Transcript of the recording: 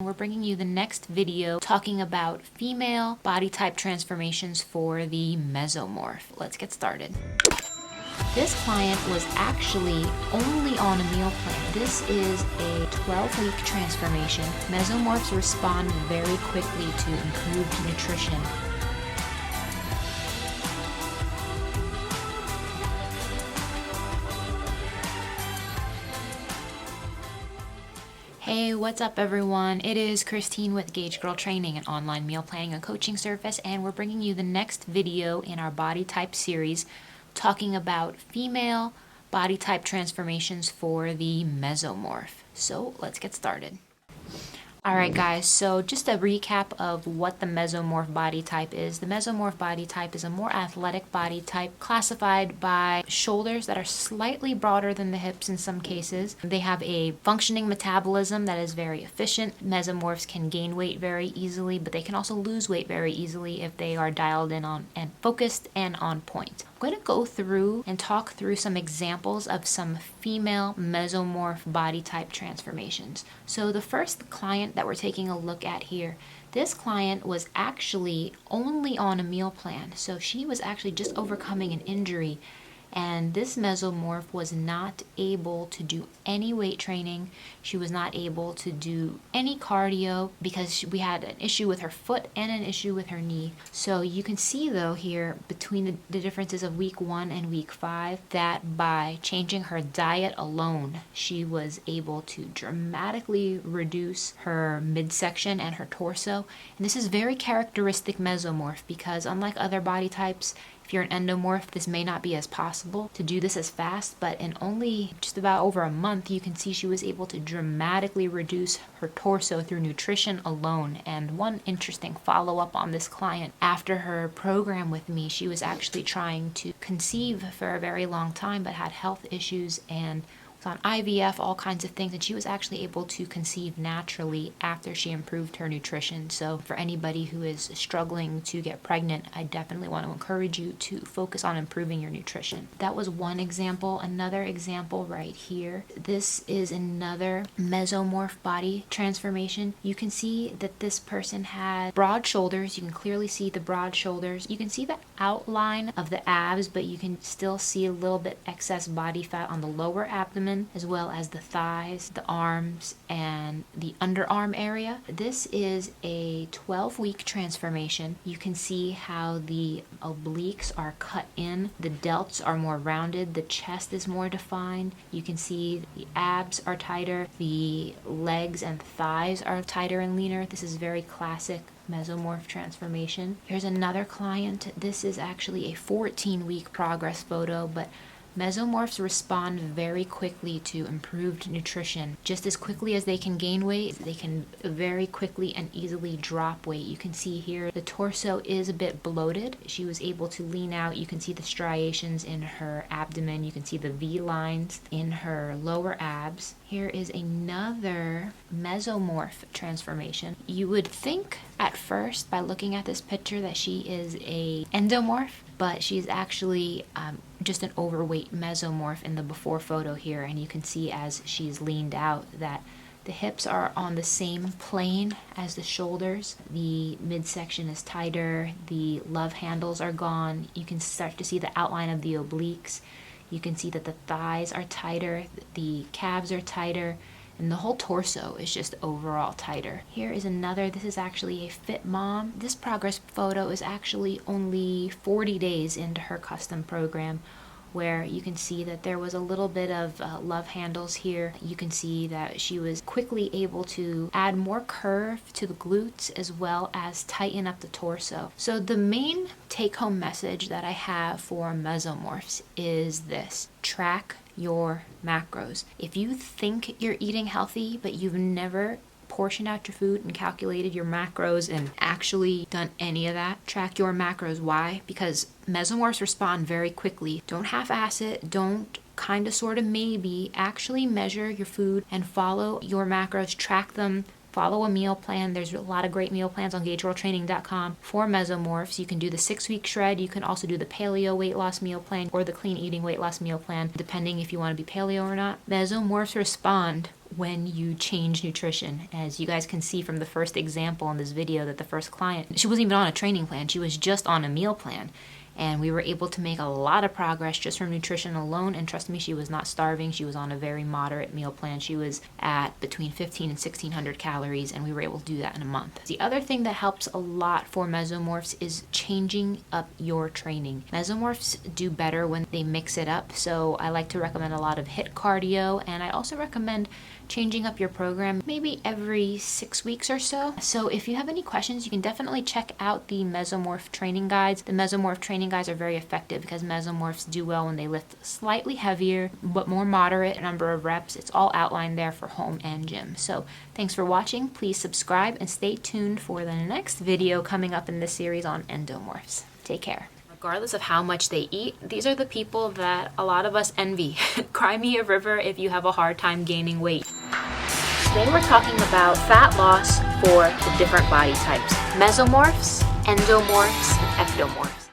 We're bringing you the next video talking about female body type transformations for the mesomorph. Let's get started. This client was actually only on a meal plan. This is a 12-week transformation. Mesomorphs respond very quickly to improved nutrition. Hey, what's up everyone? It is Christine with Gauge Girl Training, an online meal planning and coaching service, and we're bringing you the next video in our body type series talking about female body type transformations for the mesomorph. So let's get started. Alright guys, so just a recap of what the mesomorph body type is. The mesomorph body type is a more athletic body type classified by shoulders that are slightly broader than the hips in some cases. They have a functioning metabolism that is very efficient. Mesomorphs can gain weight very easily, but they can also lose weight very easily if they are dialed in on and focused and on point. I'm going to go through and talk through some examples of some female mesomorph body type transformations. So the first client that we're taking a look at here, this client was actually only on a meal plan. So she was actually just overcoming an injury, and this mesomorph was not able to do any weight training. She was not able to do any cardio because we had an issue with her foot and an issue with her knee. So you can see though here between the differences of week 1 and week 5 that by changing her diet alone, she was able to dramatically reduce her midsection and her torso. And this is very characteristic mesomorph because unlike other body types, if you're an endomorph, this may not be as possible to do this as fast, but in only just about over a month, you can see she was able to dramatically reduce her torso through nutrition alone. And one interesting follow-up on this client, after her program with me, she was actually trying to conceive for a very long time, but had health issues and on IVF, all kinds of things, and she was actually able to conceive naturally after she improved her nutrition. So for anybody who is struggling to get pregnant, I definitely want to encourage you to focus on improving your nutrition. That was one example. Another example right here. This is another mesomorph body transformation. You can see that this person had broad shoulders. You can clearly see the broad shoulders. You can see the outline of the abs, but you can still see a little bit excess body fat on the lower abdomen, as well as the thighs, the arms, and the underarm area. This is a 12-week transformation. You can see how the obliques are cut in, the delts are more rounded, the chest is more defined. You can see the abs are tighter, the legs and thighs are tighter and leaner. This is very classic mesomorph transformation. Here's another client. This is actually a 14-week progress photo, but mesomorphs respond very quickly to improved nutrition. Just as quickly as they can gain weight, they can very quickly and easily drop weight. You can see here the torso is a bit bloated. She was able to lean out. You can see the striations in her abdomen. You can see the V lines in her lower abs. Here is another mesomorph transformation. You would think at first by looking at this picture that she is a endomorph, but she's actually just an overweight mesomorph in the before photo here, and you can see as she's leaned out that the hips are on the same plane as the shoulders. The midsection is tighter, the love handles are gone. You can start to see the outline of the obliques. You can see that the thighs are tighter, the calves are tighter, and the whole torso is just overall tighter. Here is another. This is actually a fit mom. This progress photo is actually only 40 days into her custom program, where you can see that there was a little bit of love handles here. You can see that she was quickly able to add more curve to the glutes as well as tighten up the torso. So the main take-home message that I have for mesomorphs is this: track your macros. If you think you're eating healthy, but you've never portioned out your food and calculated your macros and actually done any of that, track your macros. Why? Because mesomorphs respond very quickly. Don't half-ass it. Don't kind of, sort of, maybe. Actually measure your food and follow your macros. Track them. Follow a meal plan. There's a lot of great meal plans on GaugeWorldTraining.com for mesomorphs. You can do the 6-week shred. You can also do the paleo weight loss meal plan or the clean eating weight loss meal plan, depending if you want to be paleo or not. Mesomorphs respond when you change nutrition. As you guys can see from the first example in this video, that the first client, she wasn't even on a training plan, she was just on a meal plan. And we were able to make a lot of progress just from nutrition alone. And trust me, she was not starving. She was on a very moderate meal plan. She was at between 15 and 1600 calories, and we were able to do that in a month. The other thing that helps a lot for mesomorphs is changing up your training. Mesomorphs do better when they mix it up. So I like to recommend a lot of HIIT cardio, and I also recommend changing up your program maybe every 6 weeks or so. So if you have any questions, you can definitely check out the Mesomorph training guides. The Mesomorph training guides are very effective because mesomorphs do well when they lift slightly heavier but more moderate number of reps. It's all outlined there for home and gym. So thanks for watching. Please subscribe and stay tuned for the next video coming up in this series on endomorphs. Take care. Regardless of how much they eat, these are the people that a lot of us envy. Cry me a river if you have a hard time gaining weight. Today we're talking about fat loss for the different body types: mesomorphs, endomorphs, and ectomorphs.